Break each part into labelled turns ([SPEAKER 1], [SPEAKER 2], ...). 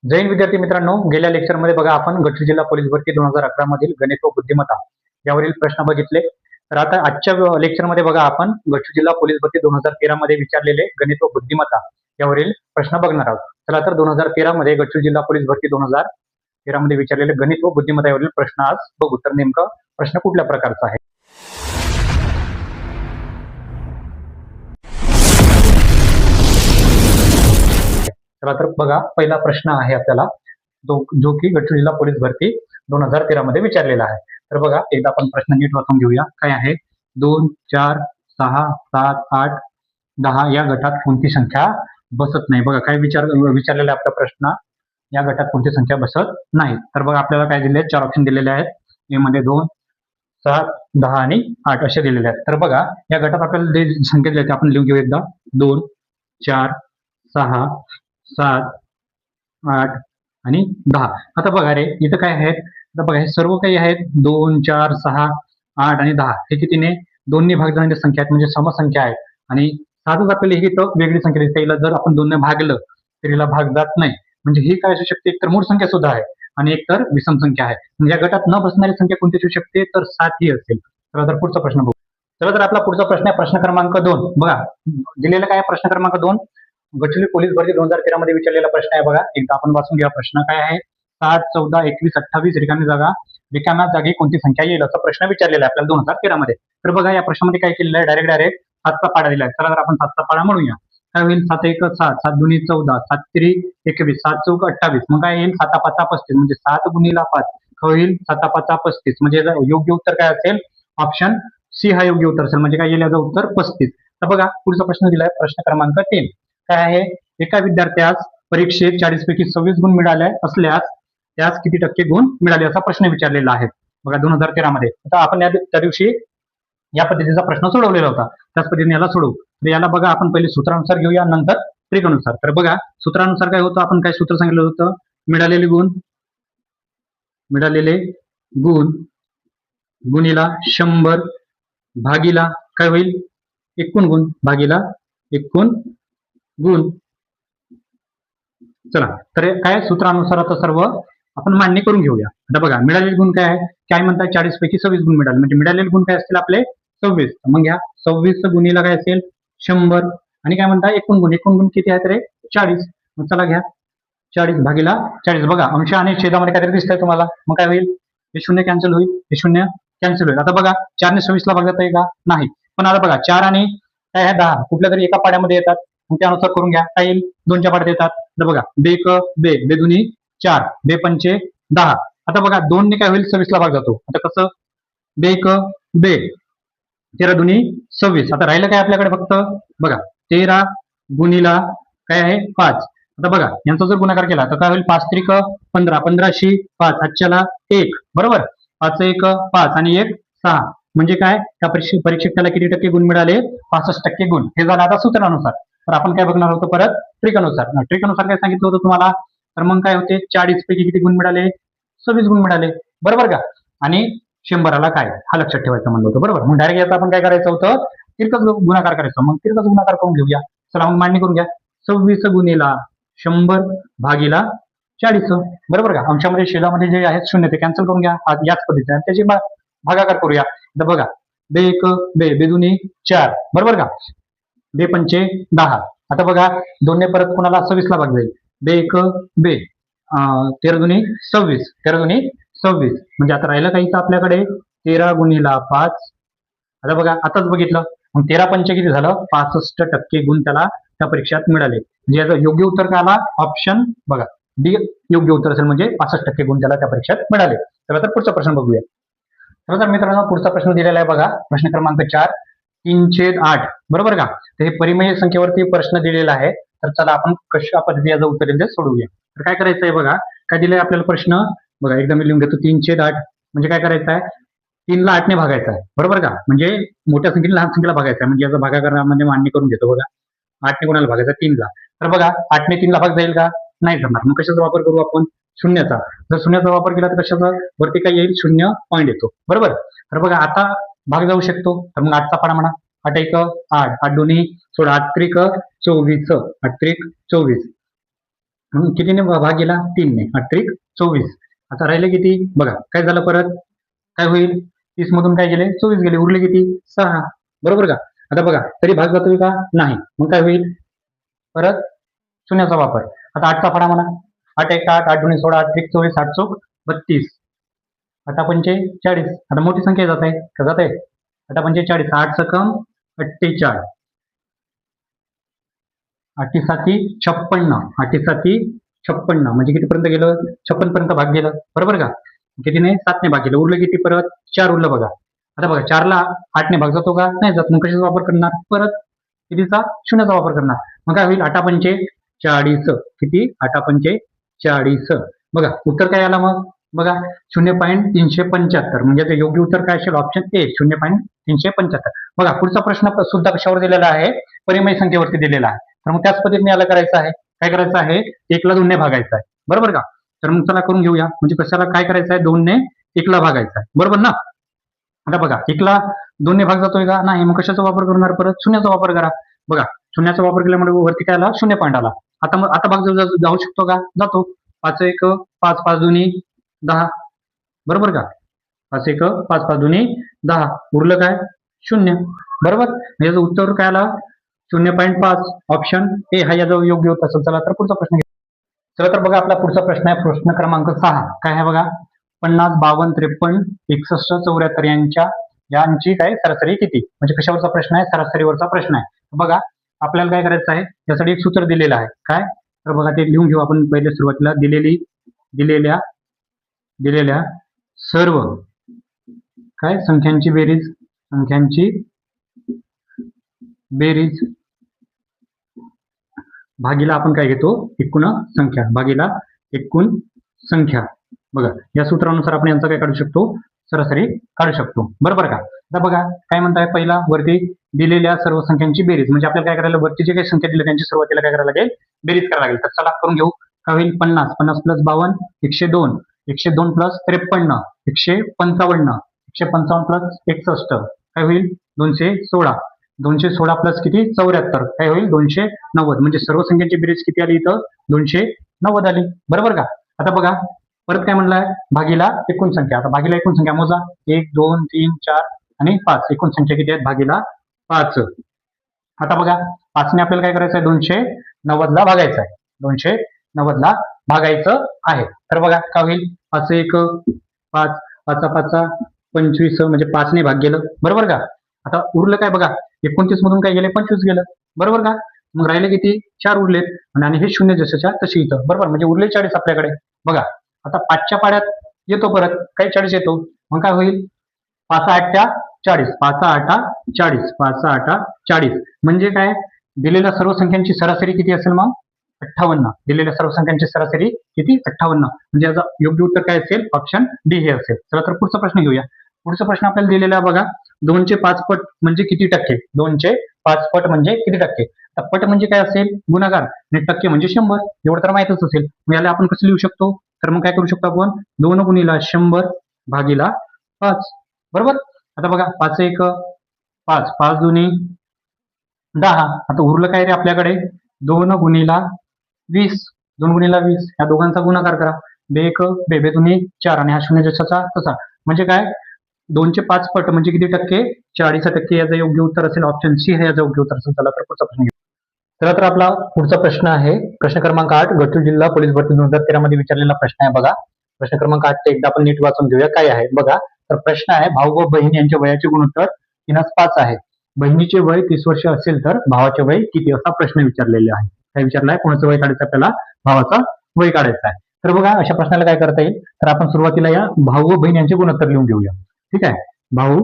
[SPEAKER 1] जय हिंद विद्यार्थी मित्रांनो, गेल्या लेक्चरमध्ये बघा आपण गडचिरोली जिल्हा पोलीस भरती 2011 मधील गणित व बुद्धिमत्ता यावरील प्रश्न बघितले. तर आता आजच्या लेक्चरमध्ये बघा आपण गडचिरोली जिल्हा पोलीस भरती 2013 मध्ये विचारलेले गणित व बुद्धिमत्ता यावरील प्रश्न बघणार आहोत. चला तर 2013 मध्ये गडचिरोली जिल्हा पोलीस भरती 2013 मध्ये विचारलेले गणित व बुद्धिमत्ता यावरील प्रश्न आज बघू. तर नेमका प्रश्न कुठल्या प्रकारचा आहे? चला तर बघा, पहिला प्रश्न आहे आपल्याला जो की गडचिरोली जिल्हा पोलीस भरती 2013 मध्ये विचारलेला आहे. तर बघा, एकदा आपण प्रश्न नीट वाचून घेऊया. काय आहे? 2, 4, 6, 7, 8, 10 या गटात कोणती संख्या बसत नाही? बघा काय विचारलेला आपला प्रश्न, या गटात कोणती संख्या बसत नाही. तर बघा आपल्याला काय दिले? 4 ऑप्शन दिलेले आहेत. ए मध्ये 2, 7, 10 आणि 8 असे दिलेले आहेत. तर बघा या गटात आपल्याला जे संख्या दिल्या आपण लिहून घेऊ एकदा. 2, 4, 6, 7, 8 आणि 10. आता बघा रे, इथं काय आहेत? आता बघा हे सर्व काही आहेत 2, 4, 6, 8 आणि 10. हे कितीने? 2 ने भाग जाणारी संख्या आहेत, म्हणजे समसंख्या आहेत. आणि साधच आपल्याला ही इथं वेगळी संख्या दिसते. हिला जर आपण 2 ने भागलं तर हिला भाग जात नाही. म्हणजे ही काय असू शकते? एकतर मूळ संख्या सुद्धा आहे आणि एकतर विषम संख्या आहे. म्हणजे या गटात न बसणारी संख्या कोणती असू शकते? तर 7 ही असेल. चला तर पुढचा प्रश्न बघू. चला तर आपला पुढचा प्रश्न आहे प्रश्न क्रमांक 2. बघा दिलेला काय? प्रश्न क्रमांक 2 गडचिरोली पोलीस भरती 2013 मध्ये विचारलेला प्रश्न आहे. बघा एकदा आपण वाचून घ्या. प्रश्न काय आहे? 7, 14, 21, 28 रिकाम्या जागी कोणती संख्या येईल असा प्रश्न विचारलेला आहे आपल्याला 2013 मध्ये. तर बघा या प्रश्नामध्ये काय केलेलं आहे? डायरेक्ट 7चा पाडा दिला आहे. चला तर आपण 7चा पाडा म्हणूया. काय होईल? 7 1 7, 7 2 14, 7 3 21, 7 4 28. मग काय येईल? 7 5 35, म्हणजे 7 गुणिला 5 होईल 7 5 35. म्हणजे योग्य उत्तर काय असेल? ऑप्शन सी हा योग्य उत्तर असेल. म्हणजे काय येईल? याचं उत्तर 35. तर बघा पुढचा प्रश्न दिलाय प्रश्न क्रमांक 3. काय आहे? एका विद्यार्थ्यास परीक्षेत 40 पैकी 26 गुण मिळाले असल्यास त्यास किती टक्के गुण मिळाले असा प्रश्न विचारलेला आहे. बघा 2013 मध्ये. आता आपण त्या दिवशी या पद्धतीचा प्रश्न सोडवलेला होता. त्याच पद्धतीने याला सोडवू. तर याला बघा आपण पहिले सूत्रानुसार घेऊया, नंतर ट्रिकनुसार. तर बघा सूत्रानुसार काय होतं? आपण काय सूत्र सांगितलं होतं? मिळालेले गुण गुणिला 100 भागीला काय होईल? एकूण गुण भागीला एकूण गुण. चला तर काय सूत्रानुसार आता सर्व आपण मान्य करून घेऊया. आता बघा मिळालेले गुण काय आहे? काय म्हणतात? 40 पैकी 26 गुण मिळाले. म्हणजे मिळालेले गुण काय असतील आपले? 26. मग घ्या 26 गुणिला काय असेल? 100 आणि काय म्हणता? एकूण गुण किती आहेत रे? 40. मग चला घ्या 40 भागीला 40. बघा अंश आणि छेदामध्ये काहीतरी दिसतंय तुम्हाला. मग काय होईल? हे शून्य कॅन्सल होईल, हे शून्य कॅन्सल होईल. आता बघा 4 ने 26 ला भाग जाता का? नाही. पण आता बघा 4 आणि काय आहे? 10 कुठल्या तरी एका पाड्यामध्ये येतात. मग त्यानुसार करून घ्या. काय येईल? 2च्या पाड्यात येतात. तर बघा बे दुनी 4, बे पंचे 10. आता बघा 2 ने काय होईल? 26 ला भाग जातो. आता कसं? बे 13 दुनी 26. आता राहिलं काय आपल्याकडे? फक्त बघा 13 गुणिला काय आहे? 5. आता बघा यांचा जर गुणाकार केला तर काय होईल? 5 त्रिक 15, 15 5, आजच्याला 1. बरोबर? 5 1 5 आणि 1 6. म्हणजे काय? त्या परीक्षेत त्याला किती टक्के गुण मिळाले? 65% गुण. हे झालं आता सूत्रानुसार. तर आपण काय बघणार होतो परत? ट्रिकनुसार. ट्रिकनुसार काय सांगितलं होतं तुम्हाला? तर मग काय होते? 40 पैकी किती गुण मिळाले? 26 गुण मिळाले. बरोबर का? आणि 100ला काय? हा लक्षात ठेवायचं म्हणलं होतं. बरोबर? मग डायरेक्ट याचा आपण काय करायचं होतं? तिरकस गुणाकार करायचा. मग तिरकस गुणाकार करून घेऊया. चला मग मांडणी करून घ्या. 26 गुणिला 100 भागीला 40. बरोबर का? अंशामध्ये छेदामध्ये जे आहेत शून्य ते कॅन्सल करून घ्या. याच पद्धतीने त्याची भागाकार करूया. तर बघा बे दुनी 4. बरोबर का? बे पंचे 10. आता बघा 2 ने परत कोणाला 26 ला भाग जाईल. बे 13 दुनी 26, 13 दुनी 26. म्हणजे आता राहिलं काहीच आपल्याकडे? 13 गुणिला 5. आता बघा आताच बघितलं. मग 13 पंचे किती झालं? 65% गुण त्याला त्या परीक्षेत मिळाले. म्हणजे याचं योग्य उत्तर काय आला? ऑप्शन बघा डी योग्य उत्तर असेल. म्हणजे 65% गुण त्याला त्या परीक्षेत मिळाले. तर आता पुढचा प्रश्न बघूया. तर मित्रांनो पुढचा प्रश्न दिलेला आहे बघा. प्रश्न क्रमांक 4. 3/8. बरोबर का? तर हे परिमेय संख्येवरती प्रश्न दिलेला आहे. तर चला आपण कशा पद्धती याचं उत्तर दिलं सोडवूया. तर काय करायचं आहे बघा. काय दिलंय आपल्याला प्रश्न? बघा एकदा मी लिहून घेतो. 3/8 म्हणजे काय करायचं आहे? 3 ला 8 ने भागायचं आहे. बरोबर का? म्हणजे मोठ्या संख्येने लहान संख्येला भागायचं आहे. म्हणजे याचा भागाकारामध्ये मांडणी करून घेतो. बघा 8 ने कोणाला भागायचं? 3 ला. तर बघा 8 ने 3 ला भाग जाईल का? नाही जमणार. मग कशाचा वापर करू आपण? शून्याचा. जर शून्याचा वापर केला तर कशाचा वरती काय येईल? 0 पॉईंट येतो. बरोबर? तर बघा आता भाग जाऊ शकतो. तर मग 8चा पाडा म्हणा. 8 1 8, 8 2 16, 8 3 24, 8 3 24. म्हणून कितीने भाग गेला 3ने, 8 24. आता राहिले किती बघा, काय झालं परत, काय होईल, 30 मधून काय गेले 24 गेले, उरले किती 6. बरोबर का. आता बघा तरी भाग जातोय का नाही, मग काय होईल परत शून्याचा वापर. आता 8चा फळा म्हणा, 8 1 8, 8 2 16, 8 3 24, 8 चौक 32, 8 पंचे 40. आता मोठी संख्या जात आहे का, जात आहे. 8 पंचे 40, 8 सकम 48, 8 साती 56, 8 साती 56 म्हणजे कितीपर्यंत गेलं, 56 पर्यंत भाग गेलं. बरोबर का. कितीने 7ने भाग गेलं, उरलं किती परत 4 उरलं बघा. आता बघा 4ला 8ने भाग जातो का नाही जात, मग कशाचा वापर करणार परत कितीचा, शून्याचा वापर करणार. मग काय होईल 8 पंचे 40, किती 8 पंचे 40. बघा उत्तर काय आला मग बघा 0.375, म्हणजे ते योग्य उत्तर काय असेल, ऑप्शन ए 0.375. बघा पुढचा प्रश्न सुद्धा कशावर दिलेला आहे, परिमेय संख्येवरती दिलेला आहे. तर मग त्याच पद्धतीने याला करायचं आहे, काय करायचं आहे 1ला 2ने भागायचं आहे. बरोबर का. तर मग चला करून घेऊया, म्हणजे कशाला काय करायचं आहे, 2ने 1ला भागायचं आहे. बरोबर ना. आता बघा 1ला 2ने भाग जातोय का नाही, मग कशाचा वापर करणार परत शून्याचा वापर करा. बघा शून्याचा वापर केल्यामुळे वरती काय आला 0 पॉईंट आला. आता भाग जाऊ शकतो का, जातो. 5 1 5, 5 2 10. बरोबर का. 5 1 5, 5 2 10, उरलं काय 0. बरोबर, याचं उत्तर काय आला 0.5. ऑप्शन ए हा याचा योग्य उत्तर असेल. चला तर पुढचा प्रश्न घ्या. चला तर बघा आपला पुढचा प्रश्न आहे, प्रश्न क्रमांक 6. काय आहे बघा, 50 52 53 61 74 यांची काय सरासरी किती, म्हणजे कशावरचा प्रश्न आहे, सरासरीवरचा प्रश्न आहे. बघा आपल्याला काय करायचं आहे, यासाठी एक सूत्र दिलेलं आहे. काय तर बघा ते लिहून घेऊ आपण. पहिले सुरुवातीला दिलेल्या सर्व काय संख्यांची बेरीज भागीला आपण काय घेतो, एकूण संख्या भागीला एकूण संख्या. बघा या सूत्रानुसार आपण यांचा काय काढू शकतो, सरासरी काढू शकतो. बरोबर का. आता बघा काय म्हणताय, पहिला वरती दिलेल्या सर्व संख्यांची बेरीज, म्हणजे आपल्याला काय करायला, वरती जे काही संख्या दिली त्यांची सुरुवातीला काय करायला लागेल, बेरीज करायला लागेल. तर चला करून घेऊ. काय होईल 50 50 प्लस 52 102, 102 प्लस 53 155, 155 प्लस 61 काय होईल 216, 216 प्लस किती 74 काय होईल 290. म्हणजे सर्व संख्यांची बेरीज किती आली इथं 290 आली. बरोबर का. आता बघा परत काय म्हणलाय, भागीला एकूण संख्या. आता भागीला एकूण संख्या मोजा, 1 2 3 4 आणि 5. एकूण संख्या किती आहेत भागीला 5. आता बघा 5ने आपल्याला काय करायचं आहे, 290 ला भागायचं आहे, 290 ला भागायचं आहे. तर बघा काय होईल 5 1 5, 5 5 25, म्हणजे 5ने भाग गेलं. बरोबर का. आता उरलं काय बघा 29 मधून काय गेले 25 गेलं. बरोबर का. मग राहिले किती 4 उरलेत, आणि हे शून्य जसंच्या तशी इथं. बरोबर, म्हणजे उरले 40 आपल्याकडे. बघा आता 5च्या पाड्यात येतो परत काही 40 येतो, मग काय होईल 5 8 40, 5 8 40, 5 8 40, म्हणजे काय दिलेल्या सर्व संख्यांची सरासरी किती असेल मग 58. दिलेल्या सर्व संख्यांची सरासरी किती 58, म्हणजे याचा योग्य उत्तर काय असेल, ऑप्शन डी हे असेल. चला तर पुढचा प्रश्न घेऊया. पुढचा प्रश्न आपल्याला दिलेला बघा, 2चे 5 पट म्हणजे किती टक्के, 2चे 5 पट म्हणजे किती टक्के. तर पट म्हणजे काय असेल गुणाकार, आणि टक्के म्हणजे 100. एवढं तर माहितच असेल. मग याला आपण कसं लिहू शकतो, तर मग काय करू शकतो आपण 2 गुणिला 100 भागीला 5. बरोबर. आता बघा 5 1 5, 5 2 10. आता उरलं काय रे आपल्याकडे 2 गुणिला 20, 2 गुणिला 20 या दोघांचा गुणाकार करा, 2 1 2 2 4, आणि हा शून्य जसाचा तसा. म्हणजे काय 2चे 5 पट म्हणजे किती टक्के 40%. याचं योग्य उत्तर असेल ऑप्शन सी हे याचं योग्य उत्तर असेल. चला तर पुढचा प्रश्न घेऊ. चला तर आपला पुढचा प्रश्न आहे प्रश्न क्रमांक 8. गडचिरोली जिल्हा पोलीस भरती 2013 मध्ये विचारलेला प्रश्न आहे. बघा प्रश्न क्रमांक 8 एकदा आपण नीट वाचून घेऊया काय आहे. बघा तर प्रश्न आहे, भाऊ व बहीण यांच्या वयाचे गुणोत्तर 3:5 आहे. बहिणीचे वय 30 वर्ष असेल तर भावाचे वय किती, असा प्रश्न विचारलेला आहे. काय विचारलाय, कोणाचं वय काढायचं आपल्याला, भावाचं वय काढायचं आहे. तर बघा अशा प्रश्नाला काय करता येईल, तर आपण सुरुवातीला या भाऊ व बहीण यांचे गुणोत्तर लिहून घेऊया. ठीक आहे. भाऊ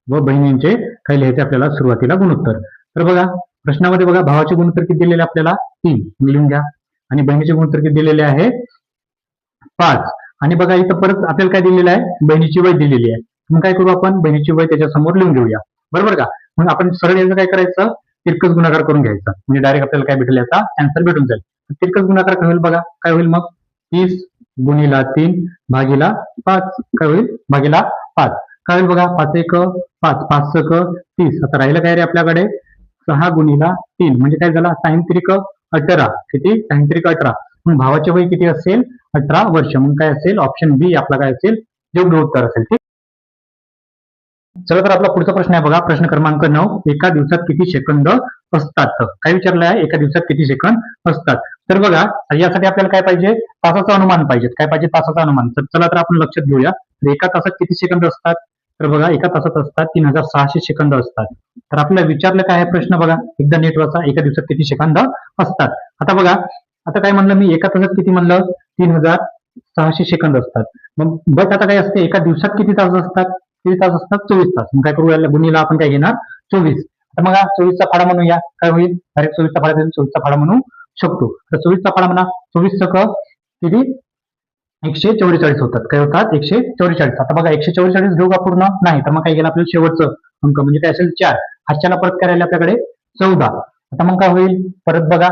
[SPEAKER 1] व बहिणींचे काय लिहायचे आपल्याला सुरुवातीला गुणोत्तर. तर बघा प्रश्नामध्ये बघा भावाचे गुणोत्तर किती दिलेले आपल्याला 3 लिहून घ्या, आणि बहिणीचे गुणोत्तर किती दिलेले आहे 5. आणि बघा इथं परत आपल्याला काय दिलेलं आहे, बहिणीची वय दिलेली आहे. मग काय करू आपण बहिणीची वय त्याच्या समोर लिहून घेऊया. बरोबर का. मग आपण सरळ याचं काय करायचं, तिरकस गुणाकार करून घ्यायचा, म्हणजे डायरेक्ट आपल्याला काय भेटेल याचा आन्सर भेटून जाईल. तिरकस गुणाकार काय होईल बघा, काय होईल मग 30 गुणिला 3 भागीला 5 काय होईल भागीला 5. काय होईल बघा 5 1 5, 5 6 30. आता राहिलं काय रे आपल्याकडे 6 गुणिला 3, म्हणजे काय झाला 6 3 18. किती? सायंत्रिक 18. मग भावाचे वय किती असेल? 18 वर्ष. मग काय असेल? ऑप्शन बी आपला काय असेल? योग्य उत्तर असेल. ठीक. चला तर आपला पुढचा प्रश्न आहे बघा, प्रश्न क्रमांक 9. एका दिवसात किती सेकंद असतात? काय विचारलं आहे? एका दिवसात किती सेकंद असतात? तर बघा, यासाठी आपल्याला काय पाहिजे? तासाचं अनुमान पाहिजे. काय पाहिजे? तासाचं अनुमान. तर चला तर आपण लक्षात घेऊया. एका तासात किती सेकंद असतात? तर बघा, एका तासात असतात 3600 सेकंद असतात. तर आपल्याला विचारलं काय आहे प्रश्न? बघा एकदा नीट वाचा. एका दिवसात किती सेकंद असतात? आता बघा, आता काय म्हणलं मी? एका तासात किती म्हणलं? 3600 सेकंद असतात. मग बट आता काय असते? एका दिवसात किती तास असतात? किती तास असतात? 24 तास. मग काय करू? याला गुणीला आपण काय घेणार? 24. तर मग 24चा फाडा म्हणूया. काय होईल? डायरेक्ट 24चा फाडा देऊन 24चा फाडा म्हणू शकतो. तर 24चा फाडा म्हणा. 24 किती? 144 होतात. काय होतात? 144. आता बघा 144 घेऊ का पूर्ण? नाही. तर मग काय गेलं आपल्याला शेवटचं अंक म्हणजे काय असेल? 4. हातच्याला परत करायला आपल्याकडे 14. आता मग काय होईल? परत बघा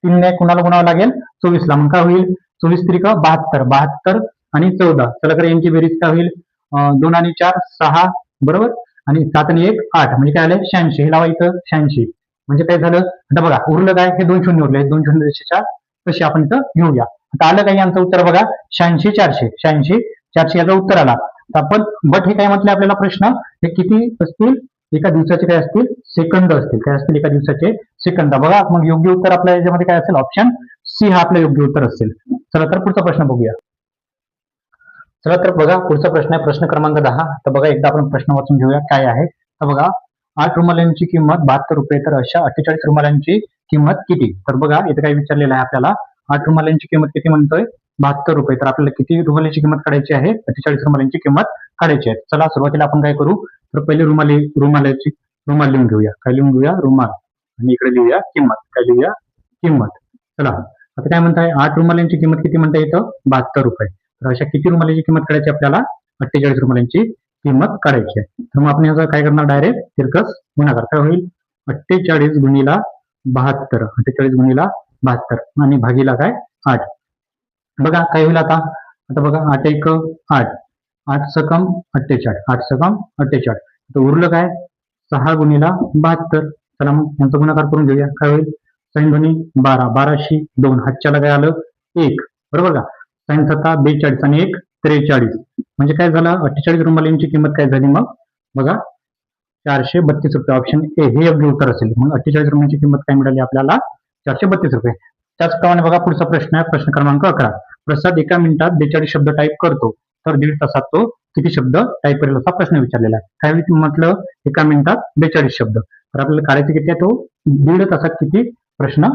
[SPEAKER 1] 3 ने कुणाला गुणावं लागेल? 24 ला. मग काय होईल? 24 त्रिक 72. 72 आणि 14. चला तर यांची बेरीज काय होईल? 2 आणि 4 6 बरोबर, आणि 7 आणि 1 8. म्हणजे काय आलं? 86. हे लावा इथं 86. म्हणजे काय झालं? आता बघा उरलं काय? हे 2 शून्य उरले. 2 शून्य रेषेच्या तशी आपण इथं घेऊया. आता आलं काय यांचं उत्तर? बघा 86 400. 86 400 याचं उत्तर आला. तर आपण बट हे काय म्हटलं आपल्याला प्रश्न? हे किती असतील? एका दिवसाचे काय असतील? सेकंद असतील. काय असतील? एका दिवसाचे सेकंद. बघा मग योग्य उत्तर आपल्या याच्यामध्ये काय असेल? ऑप्शन सी हा आपलं योग्य उत्तर असेल. चला तर पुढचा प्रश्न बघूया. चला तर बघा पुढचा प्रश्न आहे प्रश्न क्रमांक 10. तर बघा एकदा आपण प्रश्न वाचून घेऊया काय आहे. तर बघा 8 रुमालांची किंमत 72 रुपये, तर अशा 48 रुमालांची किंमत किती? तर बघा इथे काय विचारलेलं आहे आपल्याला? 8 रुमालांची किंमत किती म्हणतोय? 72 रुपये. तर आपल्याला किती रुमालाची किंमत काढायची आहे? 48 रुमालांची किंमत काढायची आहे. चला सुरुवातीला आपण काय करू? तर पहिले रुमाल लिहून घेऊया. काय लिहून घेऊया? रुमाल. आणि इकडे लिहूया किंमत. काय लिहूया? किंमत. चला आता काय म्हणताय? 8 रुमालांची किंमत किती म्हणताय इथं? 72 रुपये. तर अशा किती रुमालाची किंमत काढायची आपल्याला? 48 रुमालांची किंमत काढायची आहे. तर मग आपण याचा काय करणार? डायरेक्ट तिरकस गुणाकार. काय होईल? 48 गुणिला 72. 48 गुणिला 72 आणि भागीला काय? 8. बघा काय होईल आता? आता बघा 8 1 8. 8 सकम 48. 8 सकम 48. तर उरलं काय? 6 गुणिला 72. चला मग यांचा गुणाकार करून घेऊया. काय होईल? साइन दोन्ही 12. 12शी 2. हातच्याला काय आलं? 1. बरोबर का? साइन 7 42 आणि 1 43. म्हणजे काय झालं? 48 रुमालांची किंमत काय झाली मग? बघा 432 रुपये. ऑप्शन ए हे योग्य उत्तर असेल. मग 48 रुपयांची किंमत काय मिळाली आपल्याला? 432 रुपये. त्याचप्रमाणे बघा पुढचा प्रश्न आहे प्रश्न क्रमांक 11. प्रसाद एका मिनिटात 42 शब्द टाईप करतो, तर 1.5 तासात तो किती शब्द टाईप करेल असा प्रश्न विचारलेला आहे. काय म्हटलं? एका मिनिटात 42 शब्द. तर आपल्याला काढायचे किती आहे? तो 1.5 तासात किती प्रश्न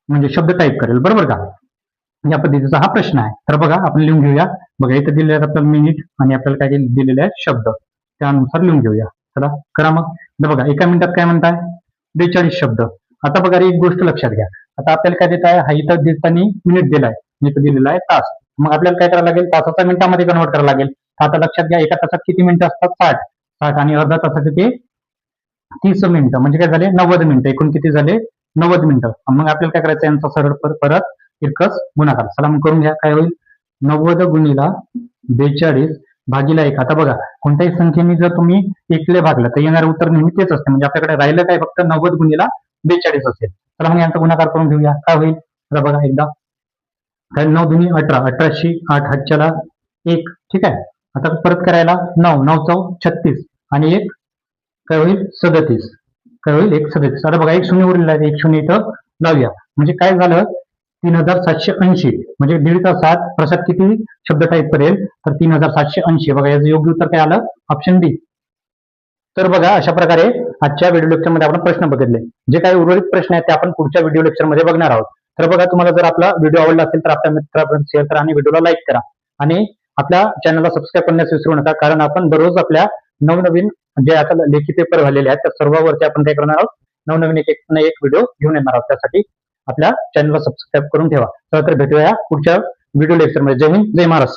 [SPEAKER 1] म्हणजे शब्द टाईप करेल. बरोबर का? या पद्धतीचा हा प्रश्न आहे. तर बघा आपण लिहून घेऊया. बघा इथे दिलेले आहेत आपल्याला मिनिट आणि आपल्याला काय दिलेले आहेत? शब्द. त्यानुसार लिहून घेऊया. चला करा मग. बघा एका मिनिटात काय म्हणताय? 42 शब्द. आता बघा एक गोष्ट लक्षात घ्या. आता आपल्याला काय देत आहे? हा इथं देताना मिनिट दिलाय, इथं दिलेला आहे तास. मग आपल्याला काय करावं लागेल? तासाचा मिनिटामध्ये कन्वर्ट करावं लागेल. आता लक्षात घ्या एका तासात किती मिनिटं असतात? 60. 60 आणि अर्धा तासाचे ते 30 मिनिटं. म्हणजे काय झाले? 90 मिनिटं. एकूण किती झाले? 90 मिनिटं. मग आपल्याला काय करायचं? यांचा सरळ परत तिरकस गुणाकार. चला मग करून घ्या. काय होईल? 90 गुणिला 42 भागीला 1. आता बघा कोणत्याही संख्येने जर तुम्ही 1 ने भागलं तर येणारं उत्तर नेहमी तेच असते. म्हणजे आपल्याकडे राहिलं काय? फक्त 90 गुणिला 42 असेल. चला मग यांचा गुणाकार करून घेऊया. काय होईल? आता बघा एकदा. काय 9 दुनी 18. 18शी 8 हातच्याला 1. ठीक आहे. आता परत करायला 9. 9 चौ 36 आणि 1 काय होईल? 37. काय होईल? 1 37. आता बघा 1 शून्य उरलेला आहे. 1 शून्य इथं लावूया. म्हणजे काय झालं? 3780. म्हणजे 1.5 तासात प्रसाद किती शब्द टाईप करेल? तर 3780. बघा याचं योग्य उत्तर काय आलं? Option D. तर बघा अशा प्रकारे आजच्या व्हिडिओ लेक्चर मध्ये आपण प्रश्न बघितले. जे काही उर्वरित प्रश्न आहेत ते आपण पुढच्या व्हिडिओ लेक्चर मध्ये बघणार आहोत. तर बघा तुम्हाला जर आपला व्हिडिओ आवडला असेल तर आपल्या मित्रांपर्यंत शेअर करा आणि व्हिडिओला लाईक करा आणि आपल्या चॅनलला सबस्क्राईब करण्यास विसरू नका. कारण आपण दररोज आपल्या नवनवीन जे आता लेखी पेपर झालेले आहेत त्या सर्वांवरती आपण काय करणार आहोत? नवनवीन एक व्हिडिओ घेऊन येणार आहोत. त्यासाठी आपल्या चॅनलला सबस्क्राईब करून ठेवा. तर भेटूया पुढच्या व्हिडिओ लेक्चर मध्ये. जय हिंद, जय महाराष्ट्र.